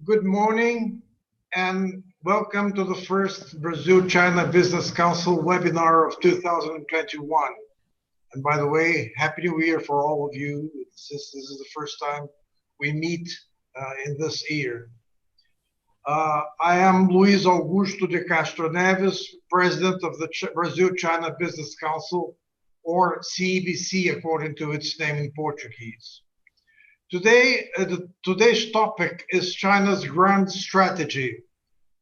Good morning and welcome to the first Brazil-China Business Council webinar of 2021. And by the way, Happy New Year for all of you, since this is the first time we meet in this year. I am Luiz Augusto de Castro Neves, President of the Brazil-China Business Council, or CEBC according to its name in Portuguese. Today's topic is China's Grande Estratégia,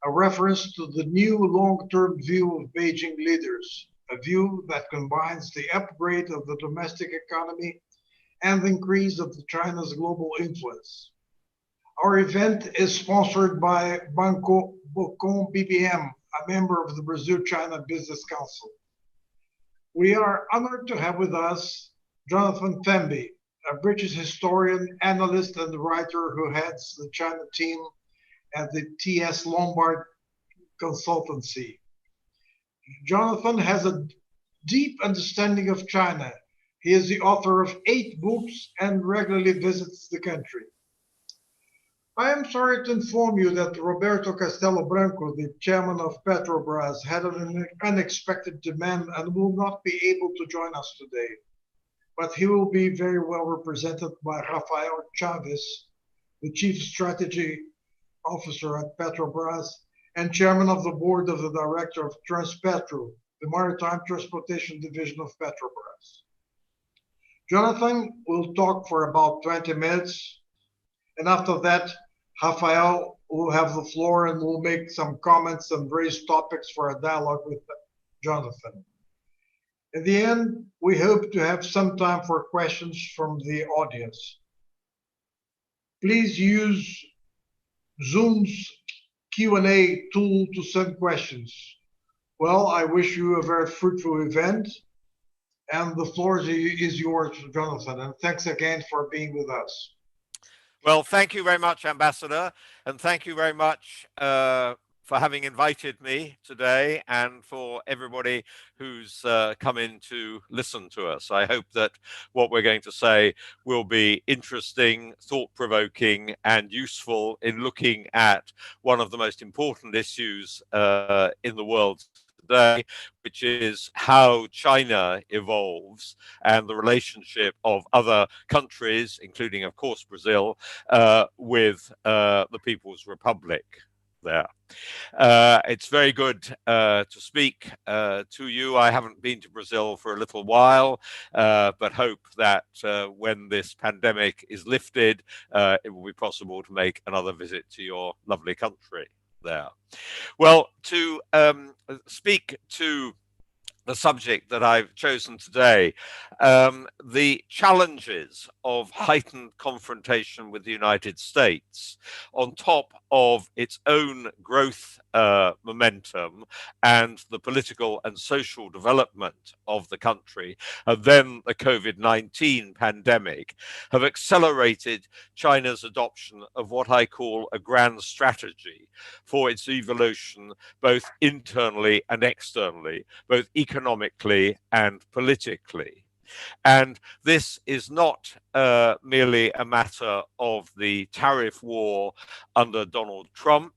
a reference to the new long-term view of Beijing leaders, a view that combines the upgrade of the domestic economy and the increase of China's global influence. Our event is sponsored by Banco Bocon BBM, a member of the Brazil-China Business Council. We are honored to have with us Jonathan Thembi, a British historian, analyst, and writer who heads the China team at the T.S. Lombard Consultancy. Jonathan has a deep understanding of China. He is the author of 8 books and regularly visits the country. I am sorry to inform you that Roberto Castelo Branco, the chairman of Petrobras, had an unexpected demand and will not be able to join us today. But he will be very well represented by Rafael Chaves, the Chief Strategy Officer at Petrobras and Chairman of the Board of the Director of Transpetro, the Maritime Transportation Division of Petrobras. Jonathan will talk for about 20 minutes, and after that, Rafael will have the floor and will make some comments and raise topics for a dialogue with Jonathan. In the end, we hope to have some time for questions from the audience. Please use Zoom's Q&A tool to send questions. Well, I wish you a very fruitful event, and the floor is yours, Jonathan, and thanks again for being with us. Well, thank you very much, Ambassador, and thank you very much for having invited me today and for everybody who's come in to listen to us. I hope that what we're going to say will be interesting, thought-provoking, and useful in looking at one of the most important issues in the world today, which is how China evolves and the relationship of other countries, including, of course, Brazil, with the People's Republic there. It's very good to speak to you. I haven't been to Brazil for a little while, but hope that when this pandemic is lifted, it will be possible to make another visit to your lovely country there. Well, to speak to the subject that I've chosen today, the challenges of heightened confrontation with the United States on top of its own growth momentum and the political and social development of the country, and then the COVID-19 pandemic, have accelerated China's adoption of what I call a grand strategy for its evolution, both internally and externally, both economically and politically. And this is not merely a matter of the tariff war under Donald Trump.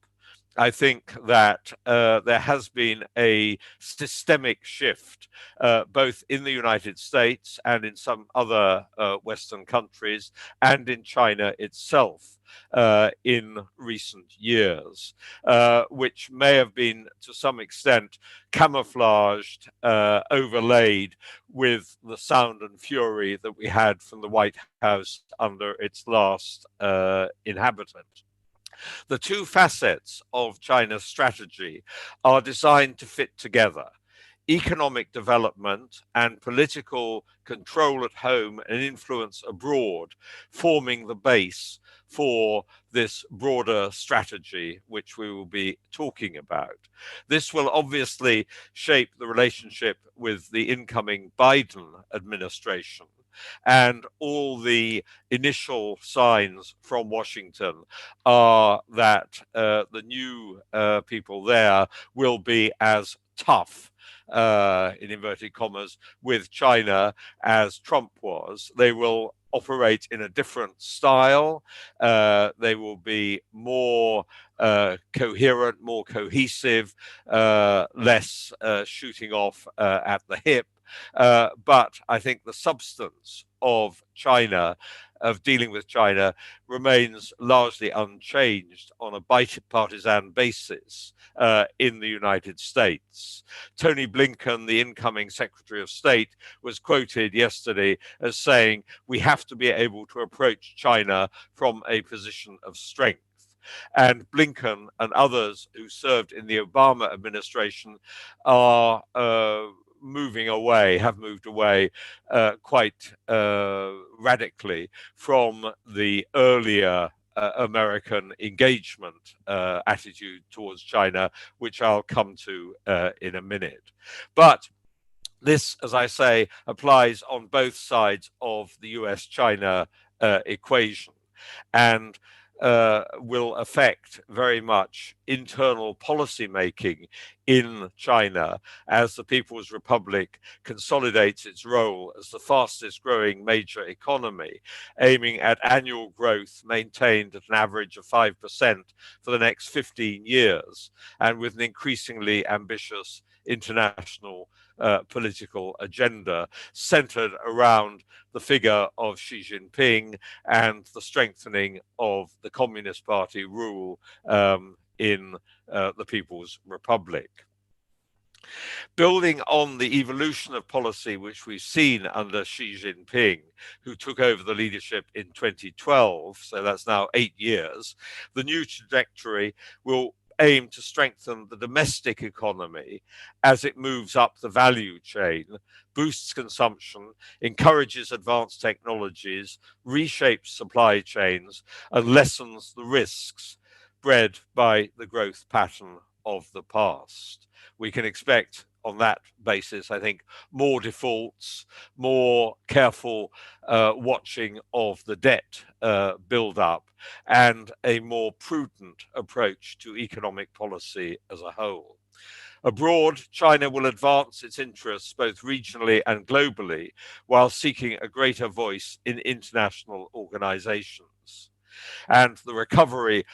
I think that there has been a systemic shift, both in the United States and in some other Western countries, and in China itself in recent years, which may have been to some extent camouflaged, overlaid with the sound and fury that we had from the White House under its last inhabitant. The two facets of China's strategy are designed to fit together: economic development and political control at home and influence abroad, forming the base for this broader strategy, which we will be talking about. This will obviously shape the relationship with the incoming Biden administration. And all the initial signs from Washington are that the new people there will be as tough in inverted commas, with China as Trump was. They will operate in a different style. They will be more coherent, more cohesive, less shooting off at the hip. But I think the substance of China, of dealing with China, remains largely unchanged on a bipartisan basis in the United States. Tony Blinken, the incoming Secretary of State, was quoted yesterday as saying, "We have to be able to approach China from a position of strength." And Blinken and others who served in the Obama administration are moving away, have moved away quite radically from the earlier American engagement attitude towards China, which I'll come to in a minute. But this, as I say, applies on both sides of the US-China equation, and will affect very much internal policy making in China as the People's Republic consolidates its role as the fastest growing major economy, aiming at annual growth maintained at an average of 5% for the next 15 years, and with an increasingly ambitious international political agenda centered around the figure of Xi Jinping and the strengthening of the Communist Party rule in the People's Republic. Building on the evolution of policy which we've seen under Xi Jinping, who took over the leadership in 2012, so that's now 8 years, the new trajectory will aim to strengthen the domestic economy as it moves up the value chain, boosts consumption, encourages advanced technologies, reshapes supply chains, and lessens the risks bred by the growth pattern of the past. We can expect on that basis, I think, more defaults, more careful watching of the debt build-up, and a more prudent approach to economic policy as a whole. Abroad, China will advance its interests both regionally and globally, while seeking a greater voice in international organizations. And the recovery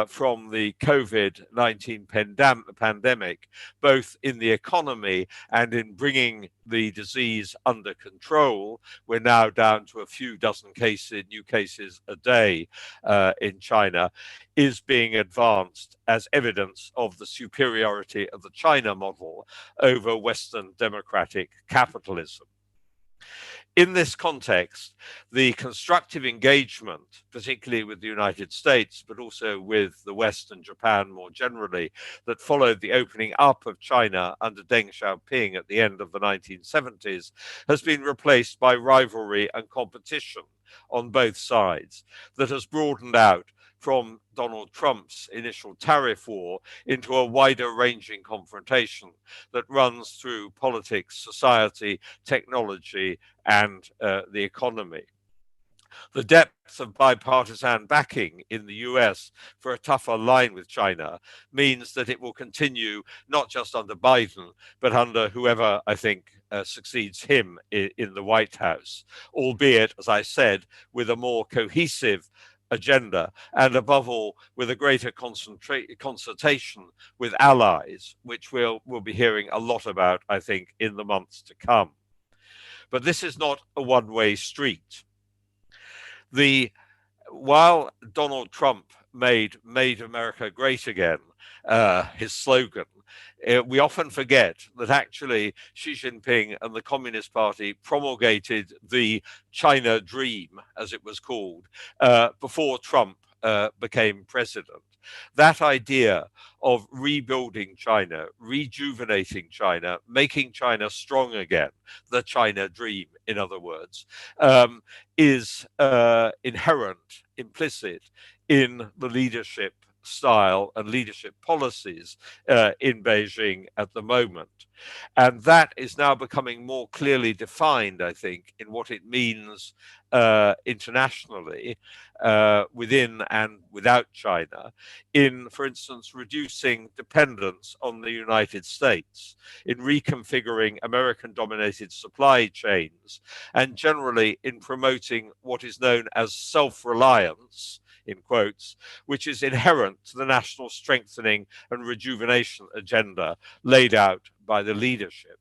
from the COVID-19 pandemic, both in the economy and in bringing the disease under control. We're now down to a few dozen new cases a day in China, is being advanced as evidence of the superiority of the China model over Western democratic capitalism. In this context, the constructive engagement, particularly with the United States, but also with the West and Japan more generally, that followed the opening up of China under Deng Xiaoping at the end of the 1970s, has been replaced by rivalry and competition on both sides that has broadened out from Donald Trump's initial tariff war into a wider-ranging confrontation that runs through politics, society, technology, and the economy. The depth of bipartisan backing in the US for a tougher line with China means that it will continue not just under Biden, but under whoever I think succeeds him in the White House, albeit, as I said, with a more cohesive agenda, and above all, with a greater consultation with allies, which we'll be hearing a lot about, I think, in the months to come. But this is not a one-way street. While Donald Trump made America Great Again his slogan, we often forget that actually Xi Jinping and the Communist Party promulgated the China Dream, as it was called, before Trump became president. That idea of rebuilding China, rejuvenating China, making China strong again, the China Dream, in other words, is inherent, implicit in the leadership style and leadership policies in Beijing at the moment. And that is now becoming more clearly defined, I think, in what it means internationally, within and without China, in, for instance, reducing dependence on the United States, in reconfiguring American-dominated supply chains, and generally in promoting what is known as self-reliance, in quotes, which is inherent to the national strengthening and rejuvenation agenda laid out by the leadership.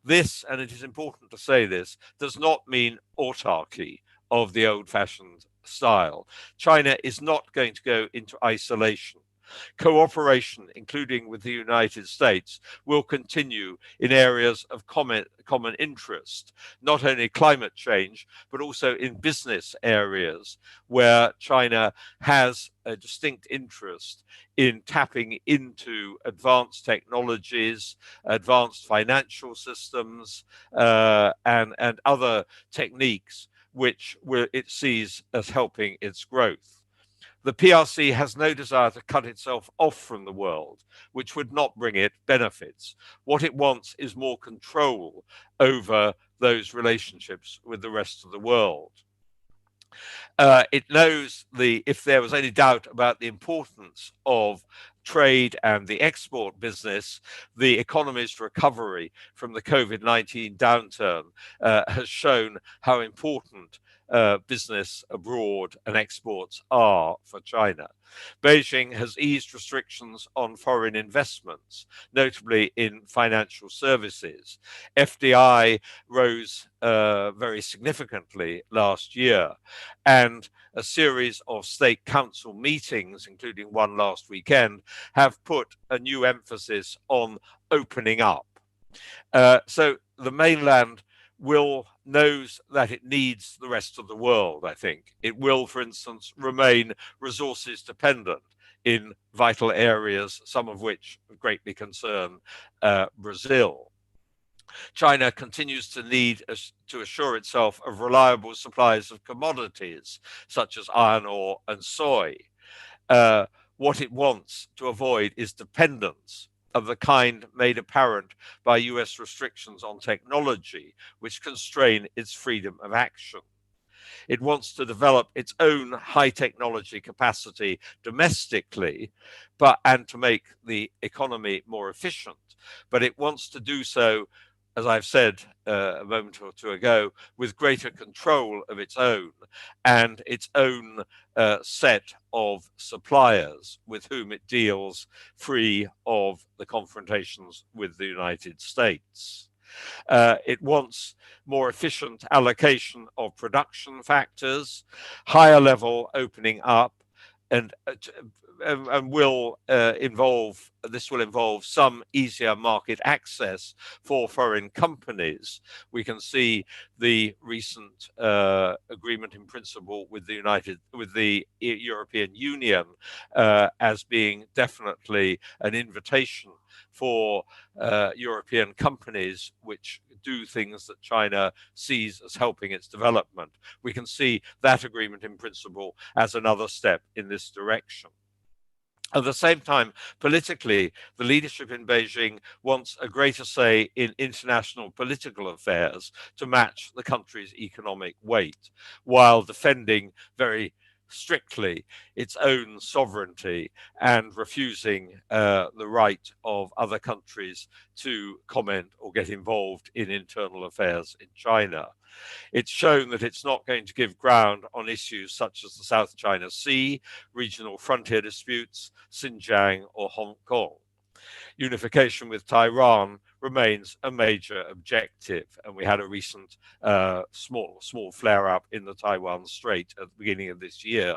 This, and it is important to say this, does not mean autarky of the old-fashioned style. China is not going to go into isolation. Cooperation, including with the United States, will continue in areas of common interest, not only climate change, but also in business areas where China has a distinct interest in tapping into advanced technologies, advanced financial systems, and other techniques which it sees as helping its growth. The PRC has no desire to cut itself off from the world, which would not bring it benefits. What it wants is more control over those relationships with the rest of the world. It knows if there was any doubt about the importance of trade and the export business, the economy's recovery from the COVID-19 downturn has shown how important business abroad and exports are for China. Beijing has eased restrictions on foreign investments, notably in financial services. FDI rose very significantly last year, and a series of state council meetings, including one last weekend, have put a new emphasis on opening up. So the mainland knows that it needs the rest of the world, I think. It will, for instance, remain resources dependent in vital areas, some of which greatly concern Brazil. China continues to need to assure itself of reliable supplies of commodities, such as iron ore and soy. What it wants to avoid is dependence of the kind made apparent by US restrictions on technology, which constrain its freedom of action. It wants to develop its own high technology capacity domestically, and to make the economy more efficient. But it wants to do so, as I've said a moment or two ago, with greater control of its own and its own set of suppliers with whom it deals, free of the confrontations with the United States. It wants more efficient allocation of production factors, higher level opening up, and will involve some easier market access for foreign companies. We can see the recent agreement in principle with the European Union as being definitely an invitation for European companies which do things that China sees as helping its development. We can see that agreement in principle as another step in this direction. At the same time, politically, the leadership in Beijing wants a greater say in international political affairs to match the country's economic weight, while defending very strictly its own sovereignty and refusing the right of other countries to comment or get involved in internal affairs in China. It's shown that it's not going to give ground on issues such as the South China Sea, regional frontier disputes, Xinjiang or Hong Kong. Unification with Taiwan remains a major objective, and we had a recent small flare-up in the Taiwan Strait at the beginning of this year.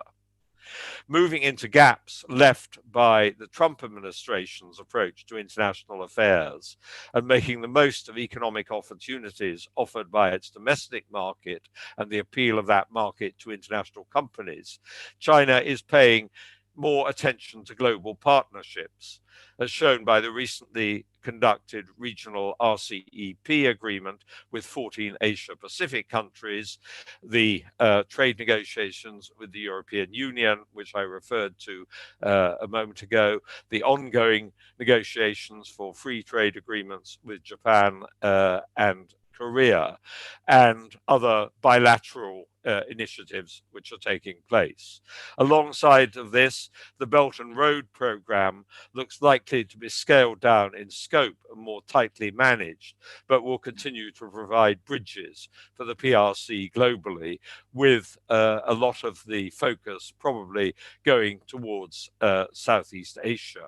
Moving into gaps left by the Trump administration's approach to international affairs and making the most of economic opportunities offered by its domestic market and the appeal of that market to international companies, China is paying more attention to global partnerships, as shown by the recently conducted regional RCEP agreement with 14 Asia-Pacific countries, the trade negotiations with the European Union, which I referred to a moment ago, the ongoing negotiations for free trade agreements with Japan and Korea, and other bilateral initiatives which are taking place. Alongside of this, the Belt and Road Programme looks likely to be scaled down in scope and more tightly managed, but will continue to provide bridges for the PRC globally, with a lot of the focus probably going towards Southeast Asia.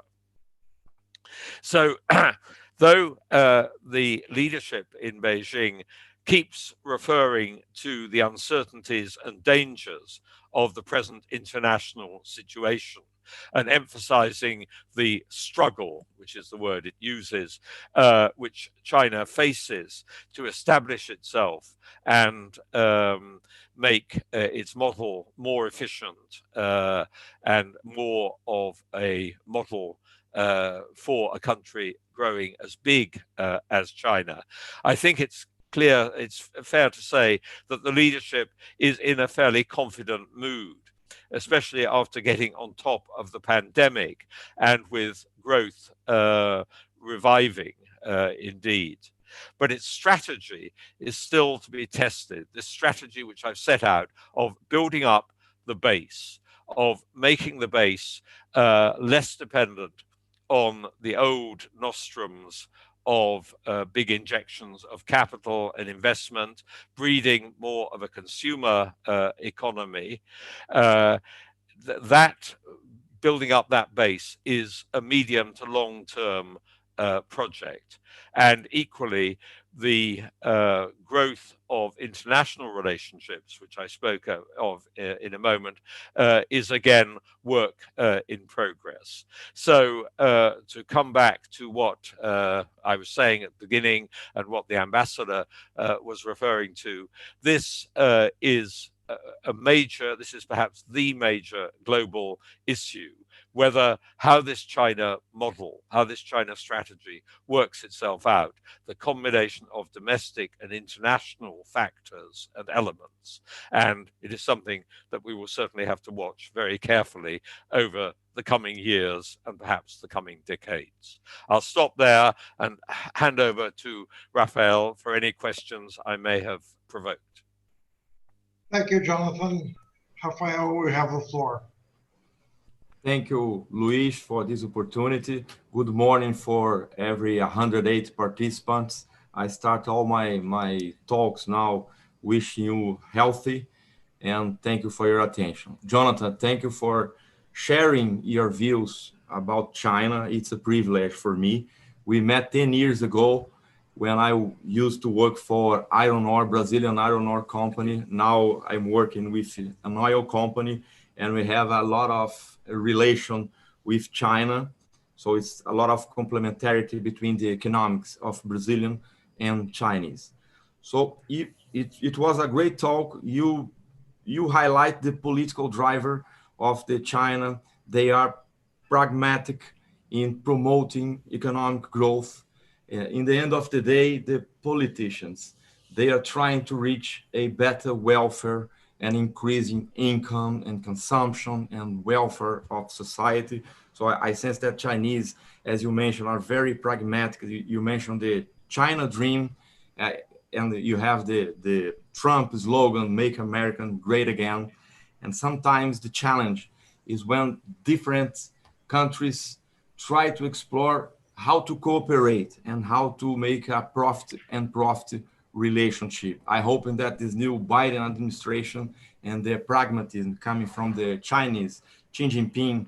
So, though the leadership in Beijing keeps referring to the uncertainties and dangers of the present international situation and emphasizing the struggle, which is the word it uses, which China faces to establish itself and make its model more efficient and more of a model for a country growing as big as China. I think it's clear, it's fair to say that the leadership is in a fairly confident mood, especially after getting on top of the pandemic and with growth reviving indeed. But its strategy is still to be tested. This strategy which I've set out of building up the base, of making the base less dependent on the old nostrums of big injections of capital and investment, breeding more of a consumer economy. That building up that base is a medium to long-term project. And equally, the growth of international relationships, which I spoke of in a moment, is again work in progress. So to come back to what I was saying at the beginning and what the ambassador was referring to, this is this is perhaps the major global issue, whether how this China model, how this China strategy works itself out, the combination of domestic and international factors and elements. And it is something that we will certainly have to watch very carefully over the coming years and perhaps the coming decades. I'll stop there and hand over to Raphael for any questions I may have provoked. Thank you, Jonathan. Raphael, we have the floor. Thank you, Luis, for this opportunity. Good morning for every 108 participants. I start all my talks now wishing you healthy, and thank you for your attention. Jonathan, thank you for sharing your views about China. It's a privilege for me. We met 10 years ago when I used to work for Brazilian iron ore company. Now I'm working with an oil company, and we have a lot of relation with China. So it's a lot of complementarity between the economics of Brazilian and Chinese. So it was a great talk. You highlight the political driver of the China. They are pragmatic in promoting economic growth. In the end of the day, the politicians, they are trying to reach a better welfare and increasing income and consumption and welfare of society. So I sense that Chinese, as you mentioned, are very pragmatic. You mentioned the China dream, and you have the Trump slogan, "Make America Great Again." And sometimes the challenge is when different countries try to explore how to cooperate and how to make a profit relationship. I hope that this new Biden administration and the pragmatism coming from the Chinese, Xi Jinping,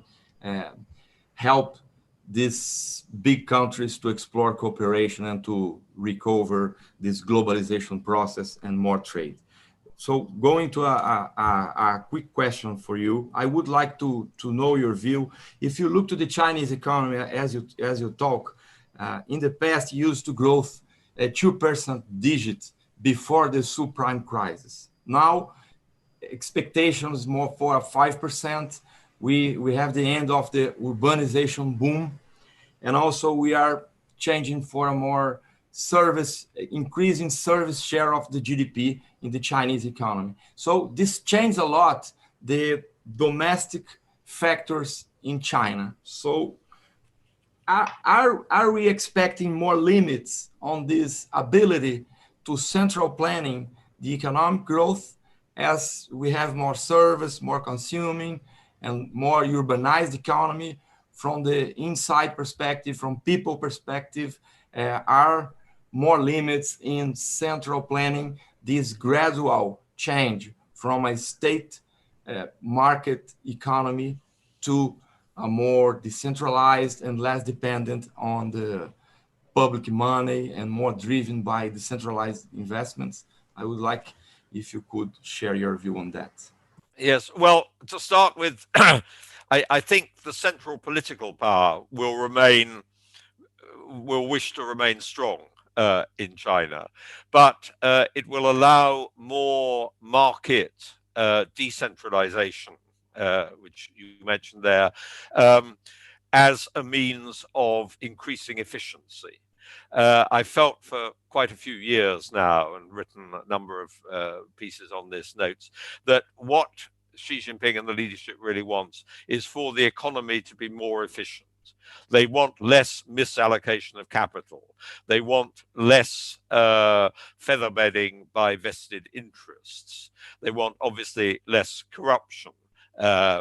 help these big countries to explore cooperation and to recover this globalization process and more trade. So going to a quick question for you, I would like to know your view. If you look to the Chinese economy as you talk, in the past used to grow at 2% digit before the subprime crisis. Now expectations more for a 5%, We have the end of the urbanization boom, and also we are changing for a more increasing service share of the GDP in the Chinese economy. So this changed a lot the domestic factors in China. So are we expecting more limits on this ability to central planning the economic growth as we have more service, more consuming, and more urbanized economy? From the inside perspective, from people perspective, are more limits in central planning this gradual change from a state market economy to a more decentralized and less dependent on the public money and more driven by decentralized investments? I would like if you could share your view on that. Yes, well, to start with, I think the central political power will wish to remain strong in China, but it will allow more market decentralization, which you mentioned there, as a means of increasing efficiency. I felt for quite a few years now, and written a number of pieces on this, notes, that what Xi Jinping and the leadership really wants is for the economy to be more efficient. They want less misallocation of capital. They want less feather bedding by vested interests. They want, obviously, less corruption,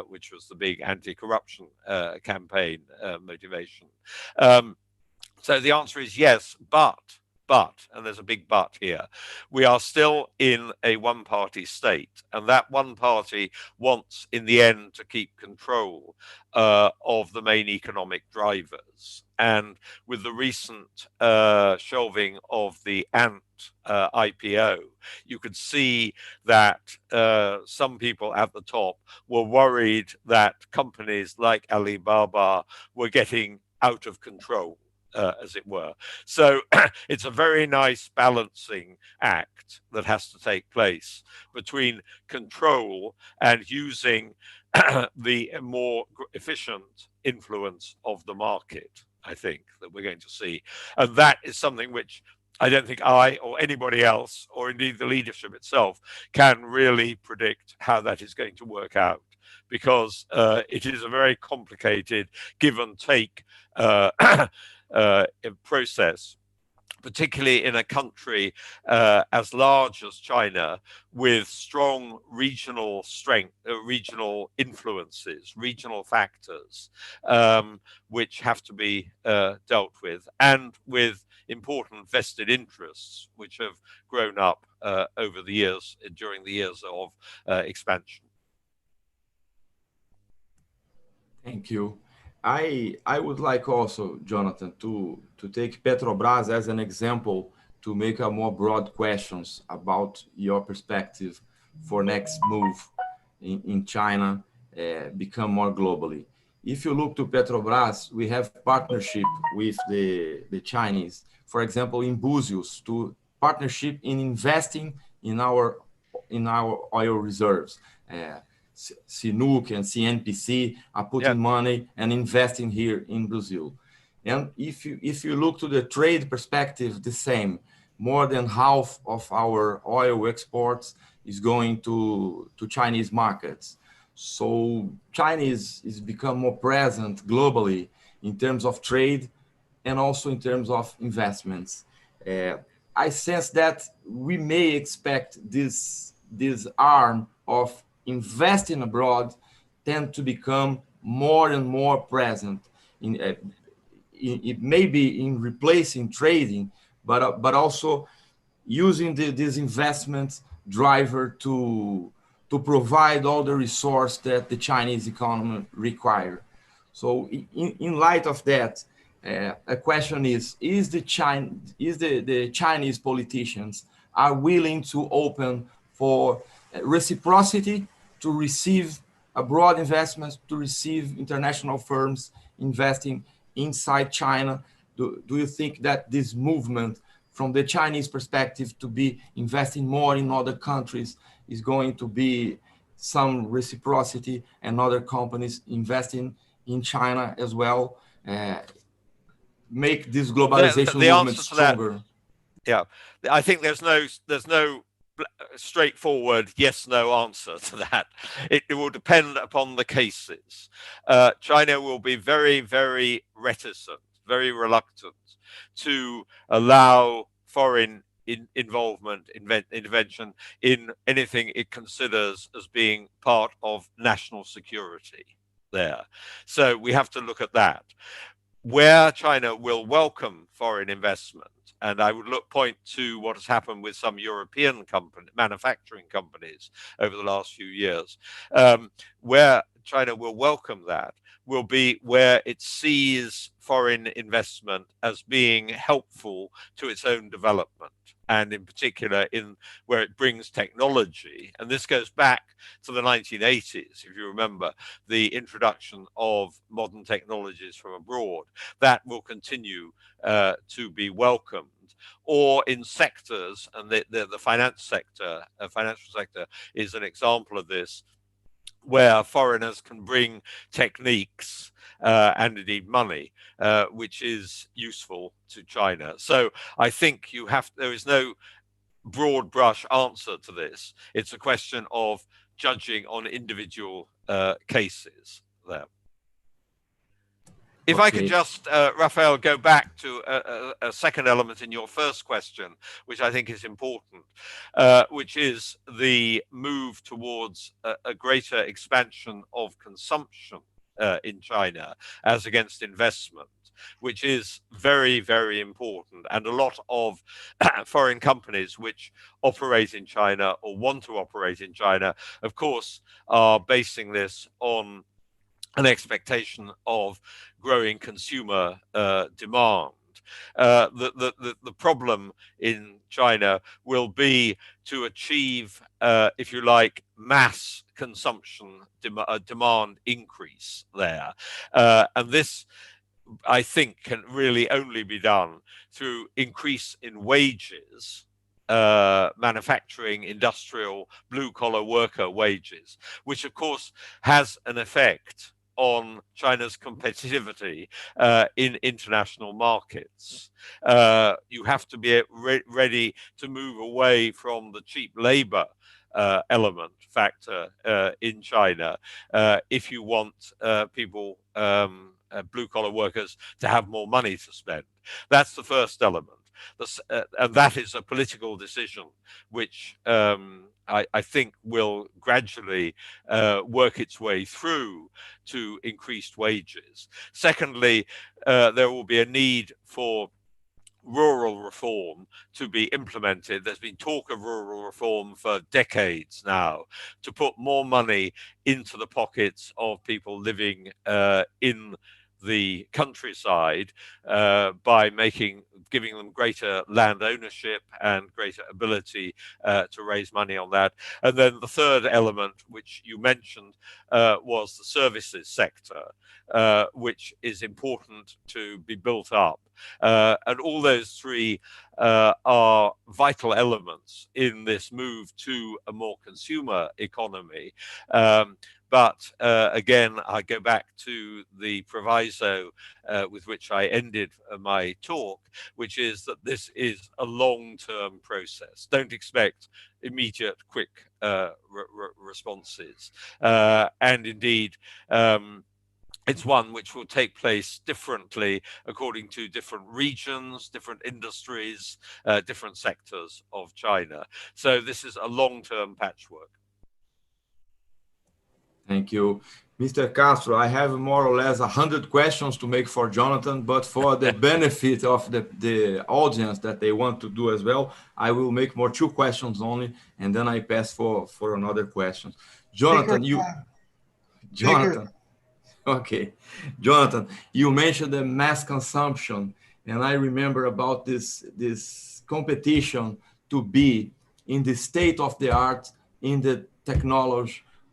which was the big anti-corruption campaign motivation. So the answer is yes, but, and there's a big but here, we are still in a one-party state, and that one party wants, in the end, to keep control of the main economic drivers. And with the recent shelving of the Ant IPO, you could see that some people at the top were worried that companies like Alibaba were getting out of control, as it were. So it's a very nice balancing act that has to take place between control and using the more efficient influence of the market, I think, that we're going to see. And that is something which I don't think I or anybody else, or indeed the leadership itself, can really predict how that is going to work out, because it is a very complicated give and take process, particularly in a country as large as China, with strong regional strength, regional influences, regional factors, which have to be dealt with, and with important vested interests, which have grown up over the years, during the years of expansion. Thank you. I would like also, Jonathan, to take Petrobras as an example to make a more broad questions about your perspective for next move in China, become more globally. If you look to Petrobras, we have partnership with the Chinese, for example, in Búzios, to partnership in investing in our oil reserves. CNOOC and CNPC are putting money and investing here in Brazil. And if you look to the trade perspective, the same. More than half of our oil exports is going to Chinese markets. So China is become more present globally in terms of trade and also in terms of investments. I sense that we may expect this arm of investing abroad tend to become more and more present in it may be in replacing trading, but also using this investment driver to provide all the resource that the Chinese economy require. So in light of that, a question is the Chinese politicians are willing to open for reciprocity to receive abroad investments, to receive international firms investing inside China? Do you think that this movement from the Chinese perspective to be investing more in other countries is going to be some reciprocity and other companies investing in China as well, make this globalization movement stronger? Yeah, I think there's no straightforward yes/no answer to that. It will depend upon the cases. China will be very, very reticent, very reluctant to allow foreign involvement, intervention in anything it considers as being part of national security there. So we have to look at that. Where China will welcome foreign investment, and I would point to what has happened with some European manufacturing companies over the last few years, where China will welcome that will be where it sees foreign investment as being helpful to its own development, and in particular in where it brings technology. And this goes back to the 1980s, if you remember, the introduction of modern technologies from abroad. That will continue to be welcomed. Or in sectors, and the financial sector is an example of this, where foreigners can bring techniques and indeed money, which is useful to China. So I think there is no broad brush answer to this. It's a question of judging on individual cases there. If I could just, Raphael, go back to a second element in your first question, which I think is important, which is the move towards a greater expansion of consumption in China as against investment, which is very, very important. And a lot of foreign companies which operate in China or want to operate in China, of course, are basing this on an expectation of growing consumer demand. The problem in China will be to achieve, if you like, mass consumption demand increase there. And this, I think, can really only be done through increase in wages, manufacturing, industrial, blue-collar worker wages, which of course has an effect on China's competitivity in international markets. You have to be ready to move away from the cheap labor element factor in China if you want people, blue-collar workers, to have more money to spend. That's the first element. And that is a political decision which I think will gradually work its way through to increased wages. Secondly, there will be a need for rural reform to be implemented. There's been talk of rural reform for decades now, to put more money into the pockets of people living in the countryside by giving them greater land ownership and greater ability to raise money on that. And then the third element, which you mentioned, was the services sector, which is important to be built up. And all those three are vital elements in this move to a more consumer economy. But again, I go back to the proviso with which I ended my talk, which is that this is a long-term process. Don't expect immediate, quick responses. And indeed, it's one which will take place differently according to different regions, different industries, different sectors of China. So this is a long-term patchwork. Thank you. Mr. Castro, I have more or less 100 questions to make for Jonathan, but for the benefit of the audience that they want to do as well, I will make more 2 questions only, and then I pass for another question. Jonathan, okay. Jonathan, you mentioned the mass consumption, and I remember about this competition to be in the state of the art in the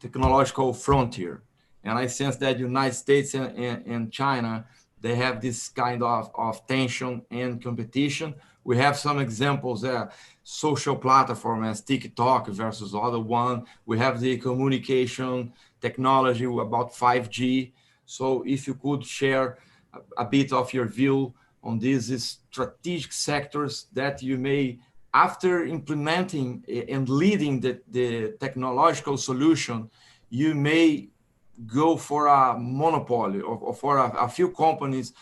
technological frontier. And I sense that United States and China, they have this kind of tension and competition We have some examples there, social platform as TikTok versus other one. We have the communication technology about 5G. So if you could share a bit of your view on these strategic sectors that you may, after implementing and leading the technological solution, you may go for a monopoly or for a few companies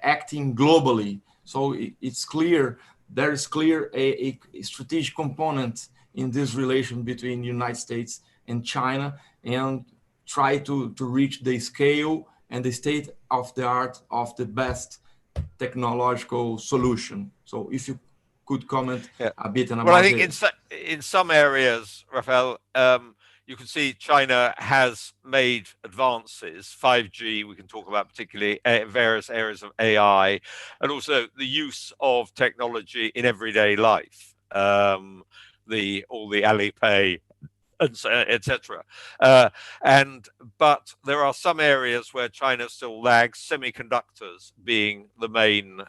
acting globally. So it's clear, there is clear a strategic component in this relation between the United States and China, and try to reach the scale and the state of the art of the best technological solution. So if you could comment a bit on about well, I think in some areas, Rafael, you can see China has made advances. 5G, we can talk about particularly various areas of AI, and also the use of technology in everyday life. All the Alipay, etc. But there are some areas where China still lags, semiconductors being the main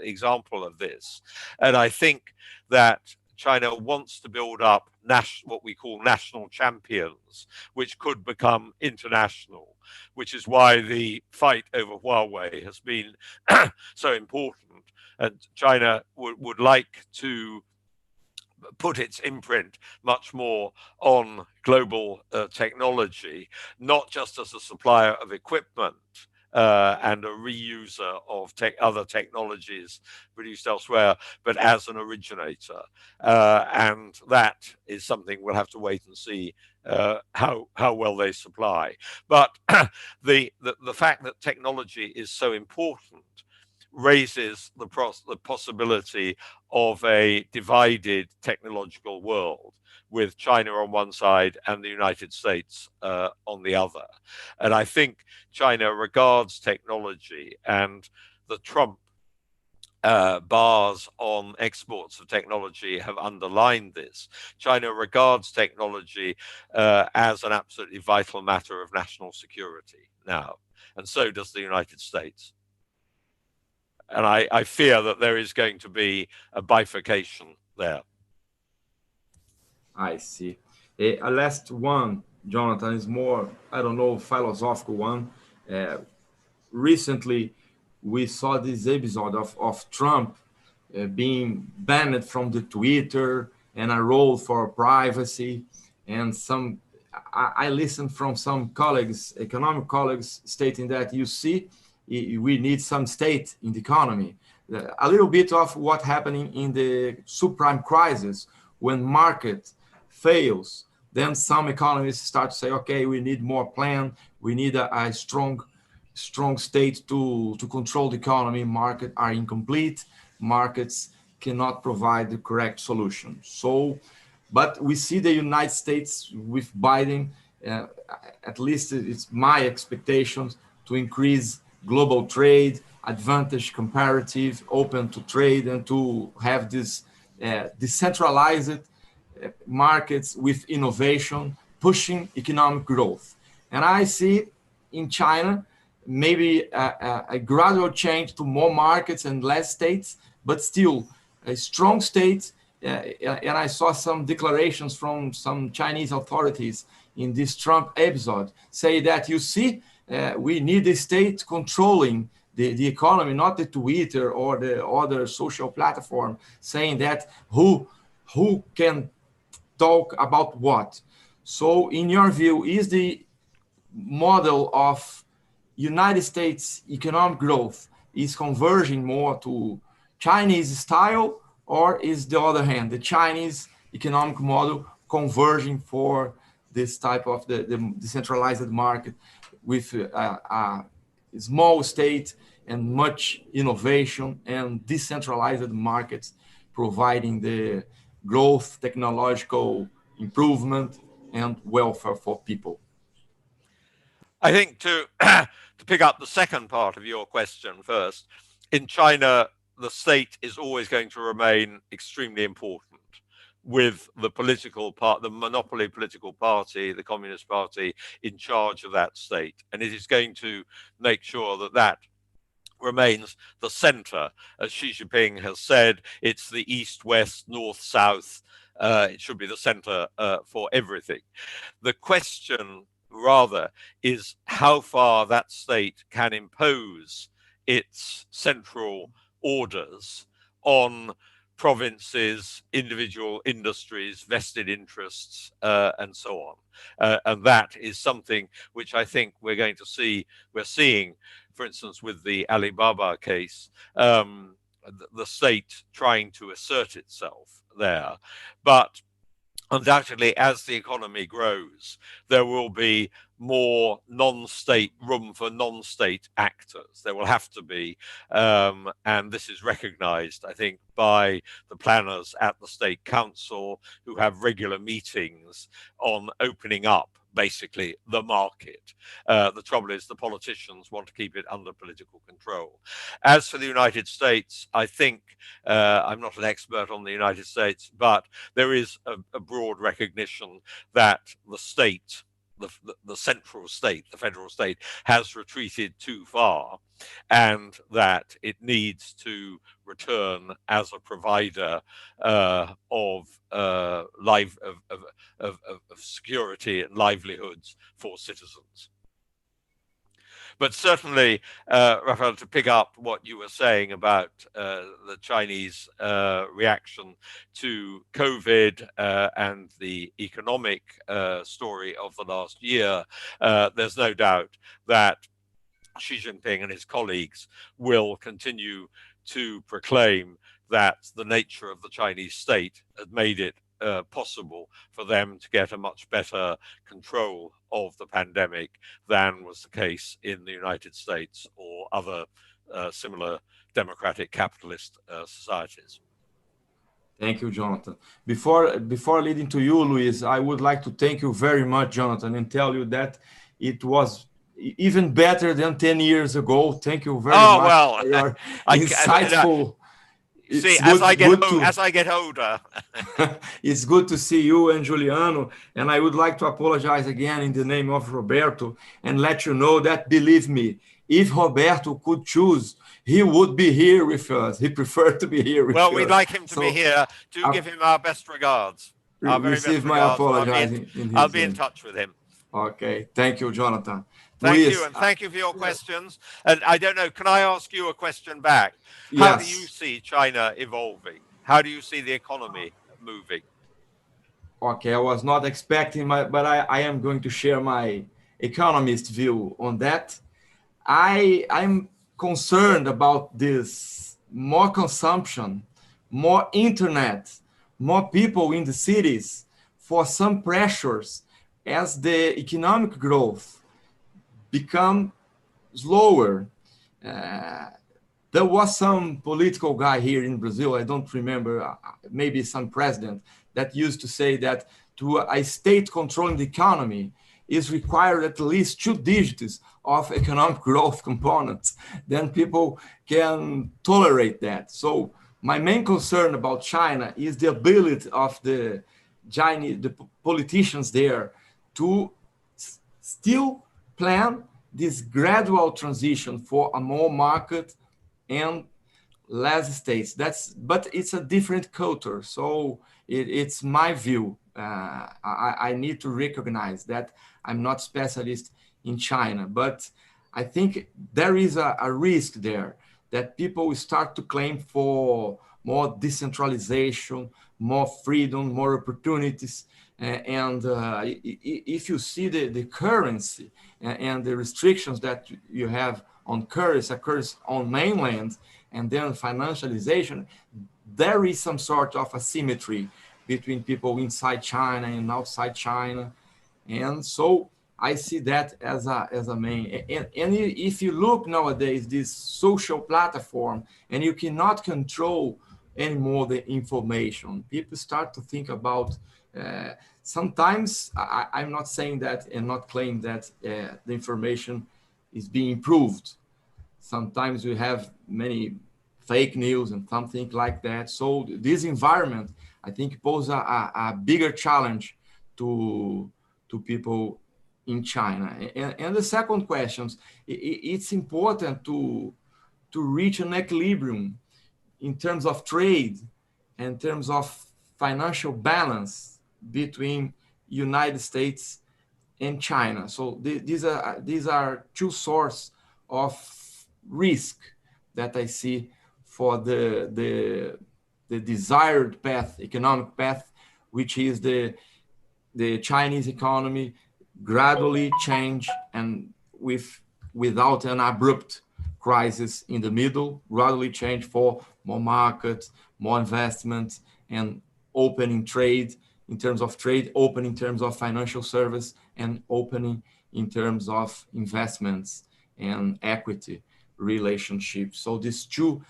example of this. And I think that China wants to build up what we call national champions, which could become international, which is why the fight over Huawei has been so important. And China would like to put its imprint much more on global technology, not just as a supplier of equipment and a reuser of other technologies produced elsewhere, but as an originator. And that is something we'll have to wait and see how well they supply. But the fact that technology is so important raises the possibility of a divided technological world, with China on one side and the United States on the other. And I think China regards technology, and the Trump bars on exports of technology have underlined this. China regards technology as an absolutely vital matter of national security now, and so does the United States. And I fear that there is going to be a bifurcation there. I see. A last one, Jonathan, is more, I don't know, philosophical one. Recently, we saw this episode of Trump being banned from the Twitter and a role for privacy. And I listened from some colleagues, economic colleagues, stating that, you see, we need some state in the economy. A little bit of what happening in the subprime crisis, when market fails, then some economists start to say, okay, we need more plan, we need a strong state to control the economy. Markets are incomplete, markets cannot provide the correct solution. So, but we see the United States with Biden, at least it's my expectations, to increase global trade, advantage comparative, open to trade, and to have this decentralized markets with innovation, pushing economic growth. And I see in China maybe a gradual change to more markets and less states, but still a strong state. And I saw some declarations from some Chinese authorities in this Trump episode say that, you see, we need the state controlling the economy, not the Twitter or the other social platform, saying that who can talk about what. So in your view, is the model of United States economic growth is converging more to Chinese style, or is the other hand, the Chinese economic model converging for this type of the decentralized market with a small state and much innovation and decentralized markets providing the growth, technological improvement, and welfare for people? I think to pick up the second part of your question first, in China, the state is always going to remain extremely important, with the political part, the monopoly political party, the Communist Party, in charge of that state. And it is going to make sure that remains the center. As Xi Jinping has said, it's the east, west, north, south. It should be the center for everything. The question rather is how far that state can impose its central orders on provinces, individual industries, vested interests, and so on. And that is something which I think we're seeing, for instance, with the Alibaba case, the state trying to assert itself there. But undoubtedly, as the economy grows, there will be more room for non-state actors. There will have to be, and this is recognized, I think, by the planners at the State Council, who have regular meetings on opening up basically the market. The trouble is the politicians want to keep it under political control. As for the United States, I think, I'm not an expert on the United States, but there is a broad recognition that the state, the central state, the federal state, has retreated too far, and that it needs to return as a provider of security and livelihoods for citizens. But certainly, Raphael, to pick up what you were saying about the Chinese reaction to COVID and the economic story of the last year, there's no doubt that Xi Jinping and his colleagues will continue to proclaim that the nature of the Chinese state had made it possible for them to get a much better control of the pandemic than was the case in the United States or other similar democratic capitalist societies. Thank you, Jonathan. Before leading to you, Luis, I would like to thank you very much, Jonathan, and tell you that it was even better than 10 years ago. Thank you very much for your insightful. See, as I get older. It's good to see you and Juliano, and I would like to apologize again in the name of Roberto and let you know that, believe me, if Roberto could choose, he would be here with us. He preferred to be here with us. Well, we'd like him to be here. Do give him our best regards. Our very best my apologies. I'll be in touch with him. Okay. Thank you, Jonathan. Thank Luis, you, and thank you for your questions. And I don't know, can I ask you a question back? How do you see China evolving? How do you see the economy moving? Okay, I was not expecting, but I am going to share my economist view on that. I'm concerned about this more consumption, more internet, more people in the cities, for some pressures as the economic growth become slower. There was some political guy here in Brazil, I don't remember, maybe some president, that used to say that to a state controlling the economy is required at least 2 digits of economic growth components. Then people can tolerate that. So my main concern about China is the ability of the politicians there to still plan this gradual transition for a more market and less states. But it's a different culture. So it's my view. I need to recognize that I'm not specialist in China, but I think there is a risk there that people start to claim for more decentralization, more freedom, more opportunities. And if you see the currency and the restrictions that you have on currency on mainland, and then financialization, there is some sort of asymmetry between people inside China and outside China. And so I see that as a main. And if you look nowadays, this social platform, and you cannot control anymore the information, people start to think about, sometimes I'm not saying that and not claim that the information is being improved. Sometimes we have many fake news and something like that. So this environment, I think, poses a bigger challenge to people in China. And the second question, it's important to to reach an equilibrium in terms of trade and in terms of financial balance between United States and China. So these are two sources of risk that I see for the desired path, economic path, which is the Chinese economy gradually change and without an abrupt crisis in the middle, gradually change for more markets, more investments, and opening trade in terms of trade, open in terms of financial service, and opening in terms of investments and equity relationships. So these two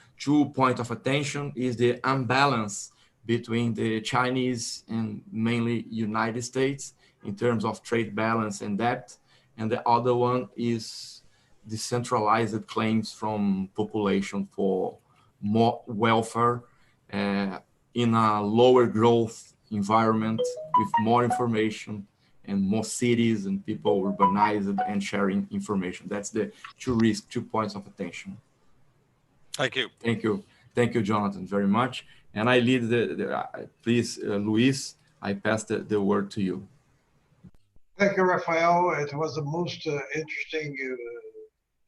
points of attention is the imbalance between the Chinese and mainly United States in terms of trade balance and debt. And the other one is decentralized claims from population for more welfare in a lower growth environment with more information and more cities and people urbanized and sharing information. That's the two points of attention. Thank you. Thank you. Thank you, Jonathan, very much. And I lead please, Luis, I pass the word to you. Thank you, Rafael. It was the most interesting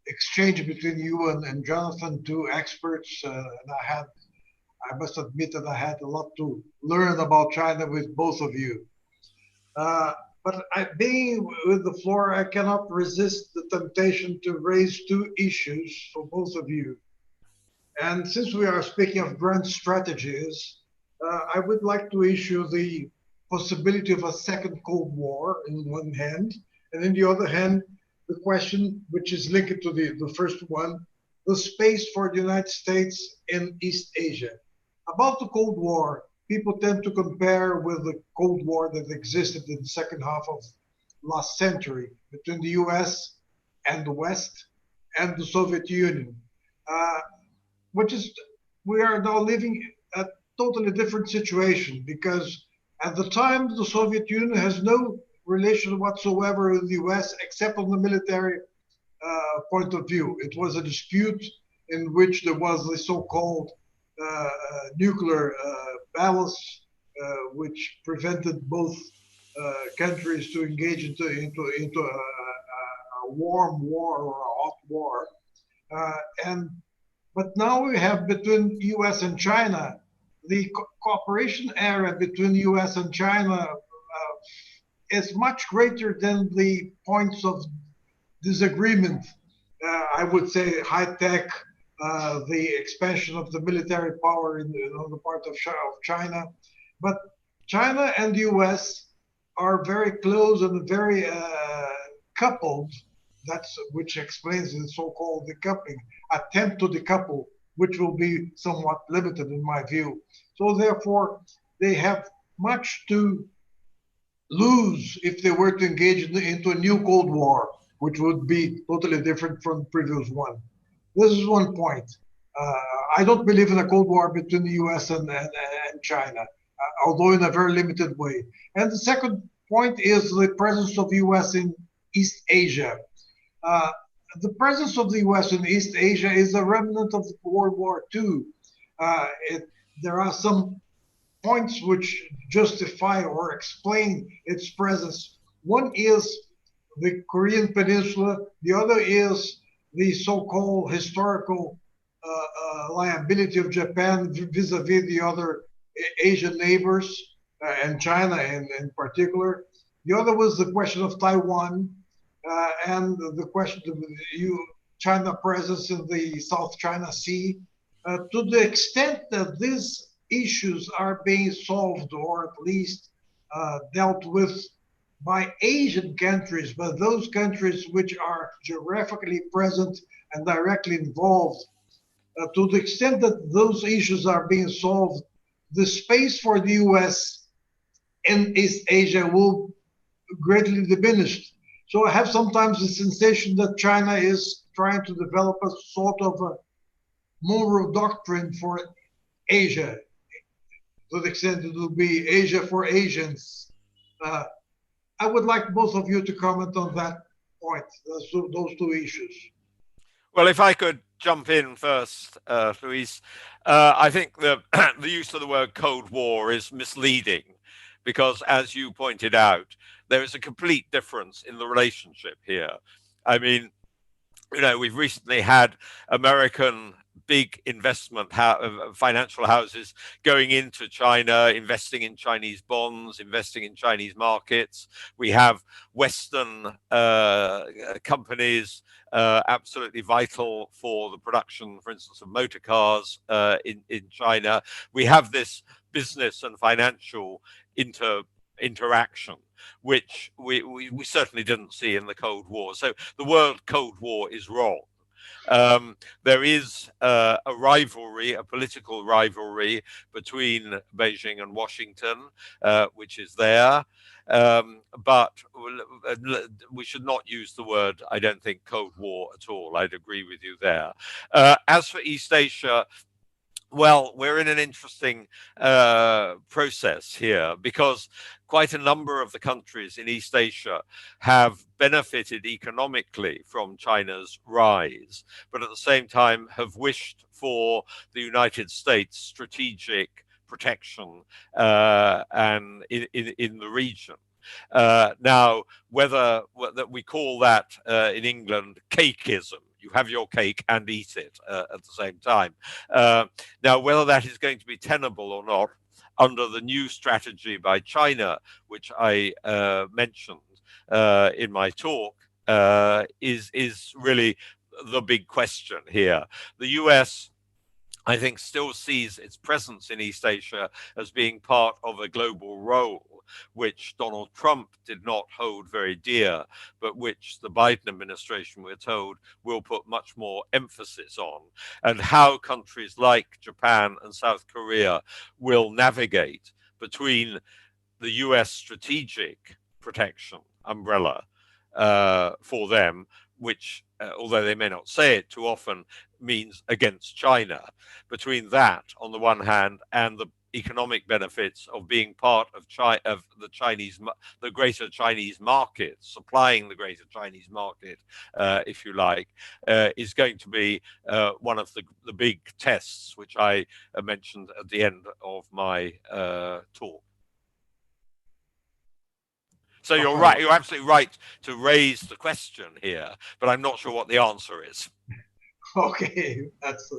exchange between you and Jonathan, two experts. And I must admit that I had a lot to learn about China with both of you. But being with the floor, I cannot resist the temptation to raise two issues for both of you. And since we are speaking of grand strategies, I would like to issue the possibility of a second Cold War in one hand, and in the other hand, the question which is linked to the first one, the space for the United States in East Asia. About the Cold War, people tend to compare with the Cold War that existed in the second half of last century between the US and the West and the Soviet Union, we are now living a totally different situation, because at the time the Soviet Union has no relation whatsoever with the US except on the military point of view. It was a dispute in which there was the so-called nuclear balance, which prevented both countries to engage into a warm war or a hot war. But now we have between US and China, the cooperation area between the US and China is much greater than the points of disagreement. I would say high tech, the expansion of the military power on the part of China. But China and the US are very close and very coupled. Which explains the so-called decoupling, attempt to decouple, which will be somewhat limited in my view. So therefore, they have much to lose if they were to engage into a new Cold War, which would be totally different from the previous one. This is one point. I don't believe in a Cold War between the US and China, although in a very limited way. And the second point is the presence of the US in East Asia. The presence of the US in East Asia is a remnant of World War II. There are some points which justify or explain its presence. One is the Korean Peninsula. The other is the so-called historical liability of Japan vis-a-vis the other Asian neighbors, and China in particular. The other was the question of Taiwan. And the question of China presence in the South China Sea, to the extent that these issues are being solved or at least dealt with by Asian countries, but those countries which are geographically present and directly involved, to the extent that those issues are being solved, the space for the US in East Asia will greatly diminish. So I have sometimes the sensation that China is trying to develop a sort of a moral doctrine for Asia, to the extent it will be Asia for Asians. I would like both of you to comment on that point, those two issues. Well, if I could jump in first, Luis. I think the use of the word Cold War is misleading because, as you pointed out, there is a complete difference in the relationship here. I mean, you know, we've recently had American big investment financial houses going into China, investing in Chinese bonds, investing in Chinese markets. We have Western companies absolutely vital for the production, for instance, of motor cars in China. We have this business and financial interaction, which we certainly didn't see in the Cold War. So the word Cold War is wrong. There is a rivalry, a political rivalry between Beijing and Washington, which is there. But we should not use the word, I don't think, Cold War at all. I'd agree with you there. As for East Asia, well, we're in an interesting process here because quite a number of the countries in East Asia have benefited economically from China's rise, but at the same time have wished for the United States strategic protection and in the region. Now, whether we call that in England cakeism, you have your cake and eat it at the same time. Now, whether that is going to be tenable or not under the new strategy by China, which I mentioned in my talk, is really the big question here. The US, I think, still sees its presence in East Asia as being part of a global role, which Donald Trump did not hold very dear, but which the Biden administration, we're told, will put much more emphasis on, and how countries like Japan and South Korea will navigate between the US strategic protection umbrella for them, which, although they may not say it too often, means against China, between that on the one hand and the economic benefits of being part of the greater Chinese market, supplying the greater Chinese market, if you like, is going to be one of the big tests, which I mentioned at the end of my talk. So you're right, you're absolutely right to raise the question here, but I'm not sure what the answer is. Okay, that's.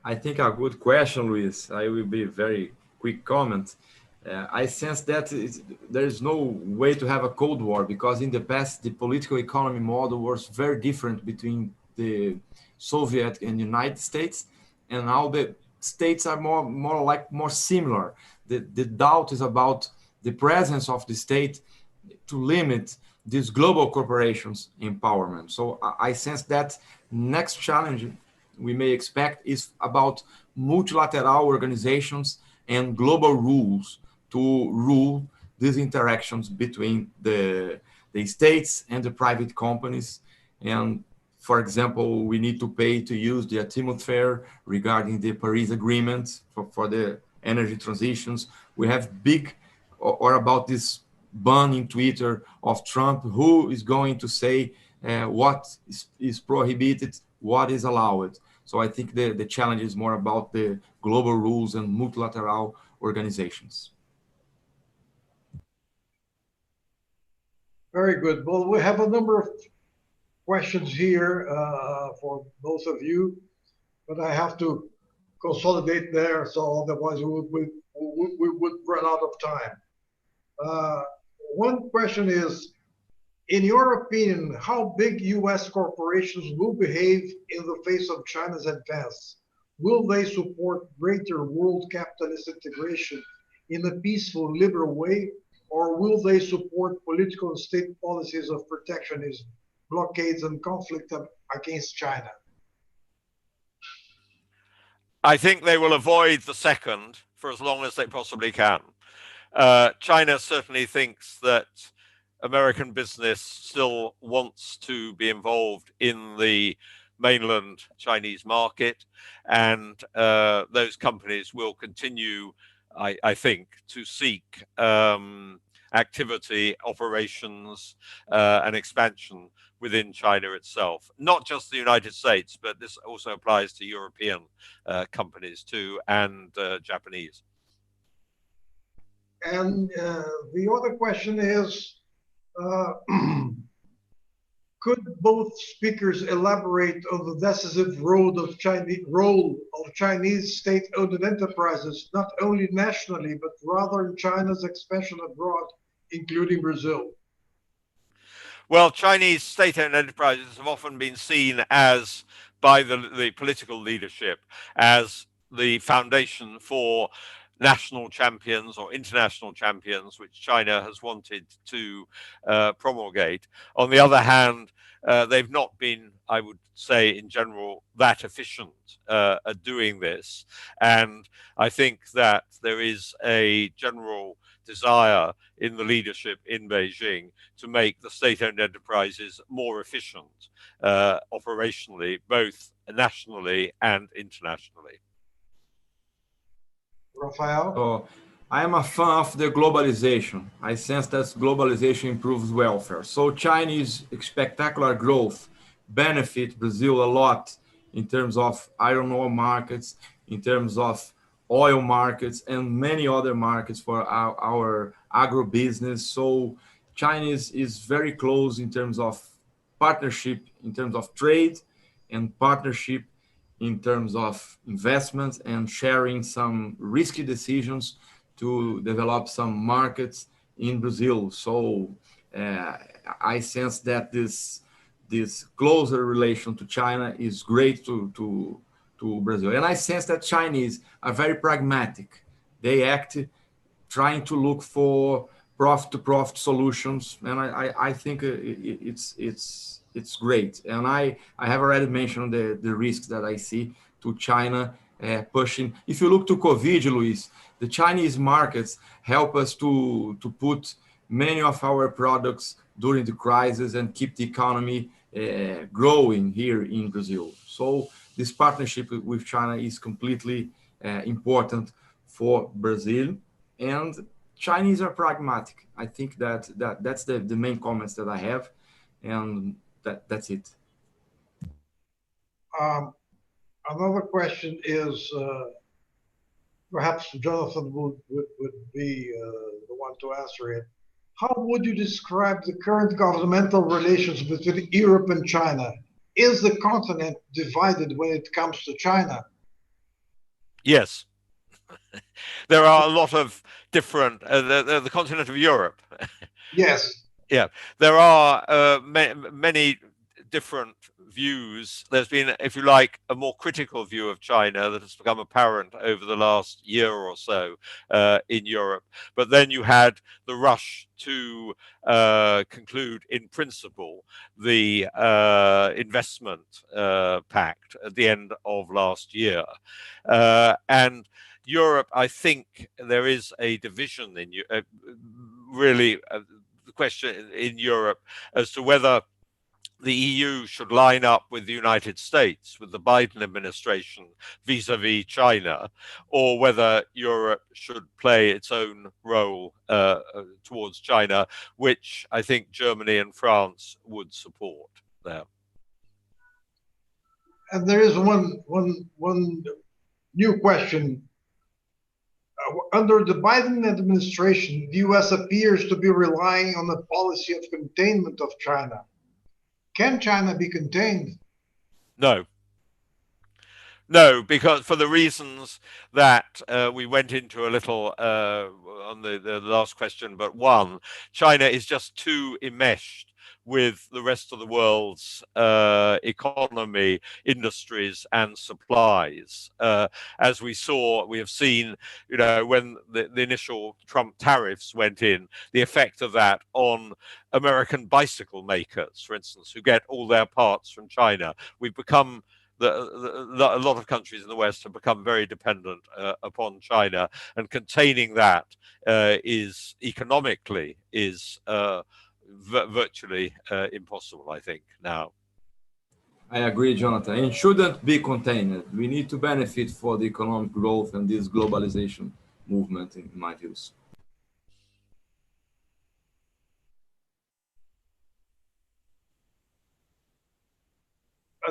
I think a good question, Luis. I will be very quick comment. I sense that there is no way to have a Cold War because in the past the political economy model was very different between the Soviet and United States, and now the states are more similar. The doubt is about the presence of the state to limit these global corporations' empowerment. So I sense that next challenge we may expect is about multilateral organizations and global rules to rule these interactions between the states and the private companies. And for example, we need to pay to use the atmosphere regarding the Paris Agreement for the energy transitions. We have big, or about this ban in Twitter of Trump, who is going to say what is prohibited, what is allowed. So I think the challenge is more about the global rules and multilateral organizations. Very good. Well, we have a number of questions here for both of you, but I have to consolidate there, so otherwise we would run out of time. One question is, in your opinion, how big US corporations will behave in the face of China's advance? Will they support greater world capitalist integration in a peaceful, liberal way, or will they support political and state policies of protectionism, blockades, and conflict against China? I think they will avoid the second for as long as they possibly can. China certainly thinks that American business still wants to be involved in the mainland Chinese market, and those companies will continue, I think, to seek and activity, operations, and expansion within China itself. Not just the United States, but this also applies to European companies too, and Japanese. And the other question is, could both speakers elaborate on the decisive role of Chinese state-owned enterprises, not only nationally, but rather in China's expansion abroad, including Brazil? Well, Chinese state-owned enterprises have often been seen as, by the political leadership, as the foundation for national champions or international champions, which China has wanted to promulgate. On the other hand, they've not been, I would say, in general, that efficient at doing this. And I think that there is a general desire in the leadership in Beijing to make the state-owned enterprises more efficient operationally, both nationally and internationally. Rafael? I am a fan of the globalization. I sense that globalization improves welfare. So Chinese spectacular growth benefit Brazil a lot in terms of iron ore markets, in terms of oil markets, and many other markets for our agribusiness. So China is very close in terms of partnership, in terms of trade, and partnership in terms of investments and sharing some risky decisions to develop some markets in Brazil. So I sense that this closer relation to China is great to Brazil. And I sense that Chinese are very pragmatic. They act trying to look for profit-to-profit solutions, and I think it's great. And I have already mentioned the risks that I see to China pushing. If you look to COVID, Luis, the Chinese markets help us to put many of our products during the crisis and keep the economy growing here in Brazil. So this partnership with China is completely important for Brazil, and Chinese are pragmatic. I think that's the main comments that I have, and that's it. Another question is, perhaps Jonathan would be the one to answer it. How would you describe the current governmental relations between Europe and China? Is the continent divided when it comes to China? Yes. There are a lot of different, the continent of Europe. Yes. Yeah, there are many different views. There's been, if you like, a more critical view of China that has become apparent over the last year or so in Europe. But then you had the rush to conclude in principle the investment pact at the end of last year. And Europe, I think there is a division in really the question in Europe as to whether the EU should line up with the United States, with the Biden administration vis-a-vis China, or whether Europe should play its own role towards China, which I think Germany and France would support there. And there is one new question. Under the Biden administration, the US appears to be relying on a policy of containment of China. Can China be contained? No. No, because for the reasons that we went into a little on the last question, but one, China is just too enmeshed with the rest of the world's economy, industries, and supplies. As we have seen, when the initial Trump tariffs went in, the effect of that on American bicycle makers, for instance, who get all their parts from China. We've become a lot of countries in the West have become very dependent upon China, and containing that is economically virtually impossible, I think, now. I agree, Jonathan. It shouldn't be contained. We need to benefit for the economic growth and this globalization movement, in my views.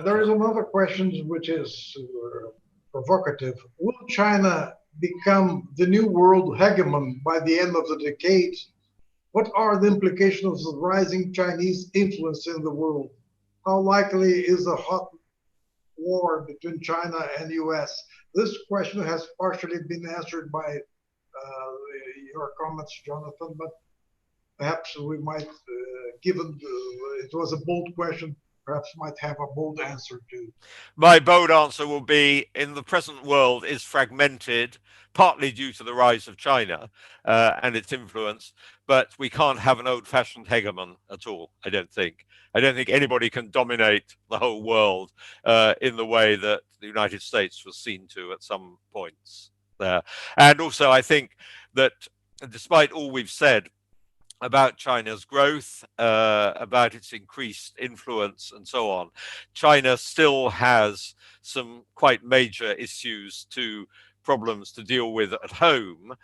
There is another question which is provocative. Will China become the new world hegemon by the end of the decade? What are the implications of the rising Chinese influence in the world? How likely is a hot war between China and US? This question has partially been answered by your comments, Jonathan, but perhaps we might, given it was a bold question, perhaps might have a bold answer too. My bold answer will be, in the present world is fragmented, partly due to the rise of China and its influence, but we can't have an old-fashioned hegemon at all, I don't think. I don't think anybody can dominate the whole world in the way that the United States was seen to at some points there. And also, I think that despite all we've said about China's growth, about its increased influence and so on, China still has some quite major problems to deal with at home,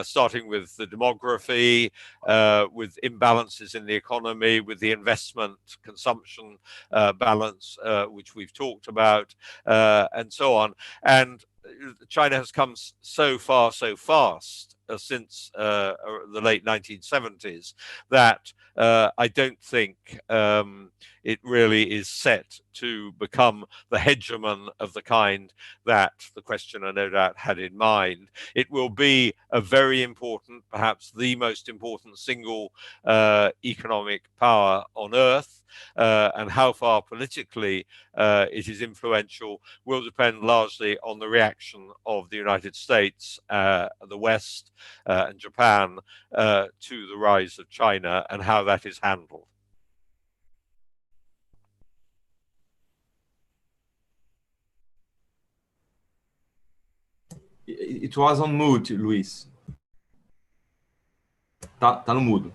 starting with the demography, with imbalances in the economy, with the investment consumption balance, which we've talked about, and so on. And China has come so far, so fast since the late 1970s that I don't think it really is set to become the hegemon of the kind that the questioner no doubt had in mind. It will be a very important, perhaps the most important single economic power on earth, and how far politically it is influential will depend largely on the reaction of the United States, the West, and Japan to the rise of China and how that is handled. It was on mute, Luis. Tá no mudo.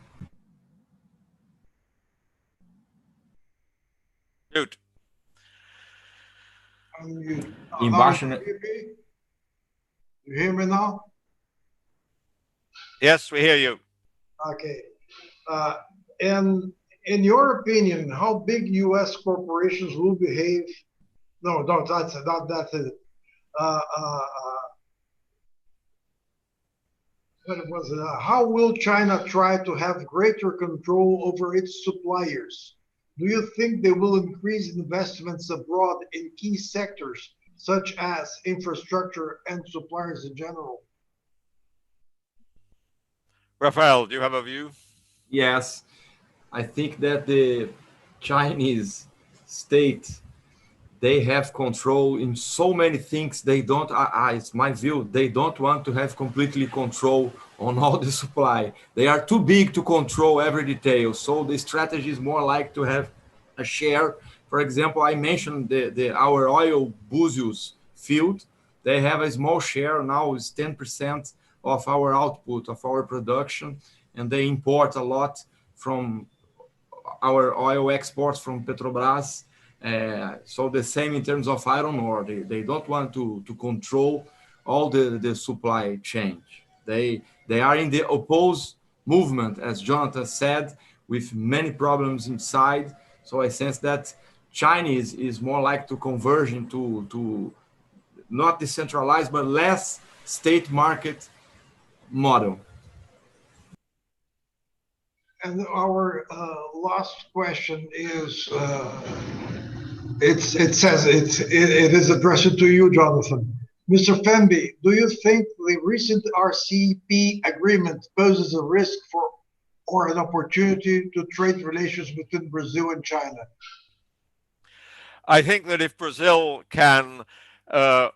Mute. Embaixo, you hear me now? Yes, we hear you. Okay. And in your opinion, how big U.S. corporations will behave? No, that's it. How will China try to have greater control over its suppliers? Do you think they will increase investments abroad in key sectors such as infrastructure and suppliers in general? Rafael, do you have a view? Yes, I think that the Chinese state, they have control in so many things. They don't, it's my view, they don't want to have completely control on all the supply. They are too big to control every detail. So the strategy is more like to have a share. For example, I mentioned our oil Búzios field. They have a small share now, is 10% of our output, of our production, and they import a lot from our oil exports from Petrobras. So the same in terms of iron ore. They don't want to control all the supply chain. They are in the opposed movement, as Jonathan said, with many problems inside. So I sense that Chinese is more like to conversion to not decentralized, but less state market model. And our last question is, it is addressed to you, Jonathan. Mr. Femby, do you think the recent RCEP agreement poses a risk or an opportunity to trade relations between Brazil and China? I think that if Brazil can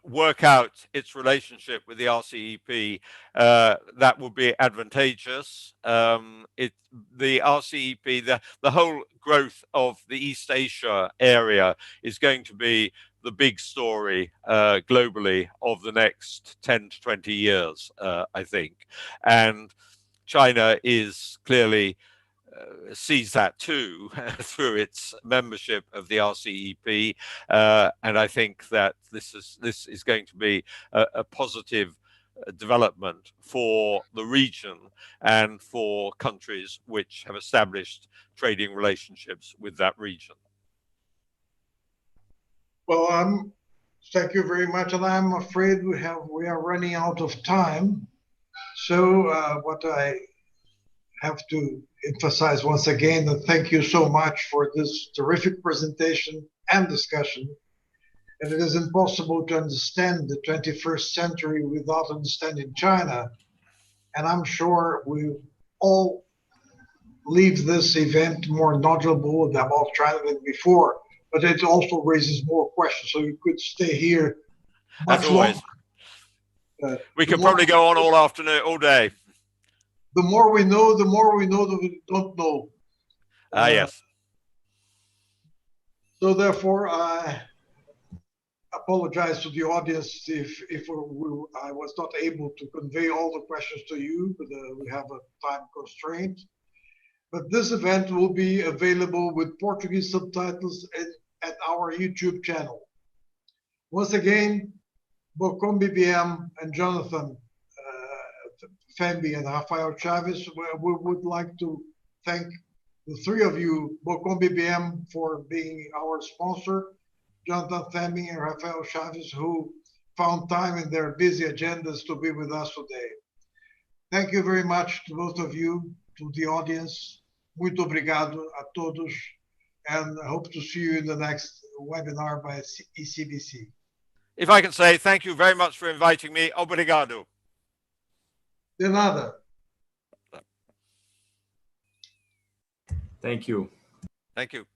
work out its relationship with the RCEP, that would be advantageous. The RCEP, the whole growth of the East Asia area is going to be the big story globally of the next 10 to 20 years, I think. And China is clearly sees that too through its membership of the RCEP, and I think that this is going to be a positive development for the region and for countries which have established trading relationships with that region. Well, thank you very much, and I'm afraid we are running out of time. So what I have to emphasize once again, and thank you so much for this terrific presentation and discussion. And it is impossible to understand the 21st century without understanding China. And I'm sure we all leave this event more knowledgeable about China than before. But it also raises more questions. So you could stay here much as always. We could probably go on all afternoon, all day. The more we know that we don't know. Yes. So therefore, I apologize to the audience if I was not able to convey all the questions to you, but we have a time constraint. But this event will be available with Portuguese subtitles at our YouTube channel. Once again, Bocom BBM and Jonathan Fembi and Rafael Chaves, we would like to thank the three of you, Bocom BBM for being our sponsor, Jonathan Fembi and Rafael Chaves, who found time in their busy agendas to be with us today. Thank you very much to both of you, to the audience. Muito obrigado a todos, and I hope to see you in the next webinar by ECBC. If I can say thank you very much for inviting me. Obrigado. De nada. Thank you. Thank you.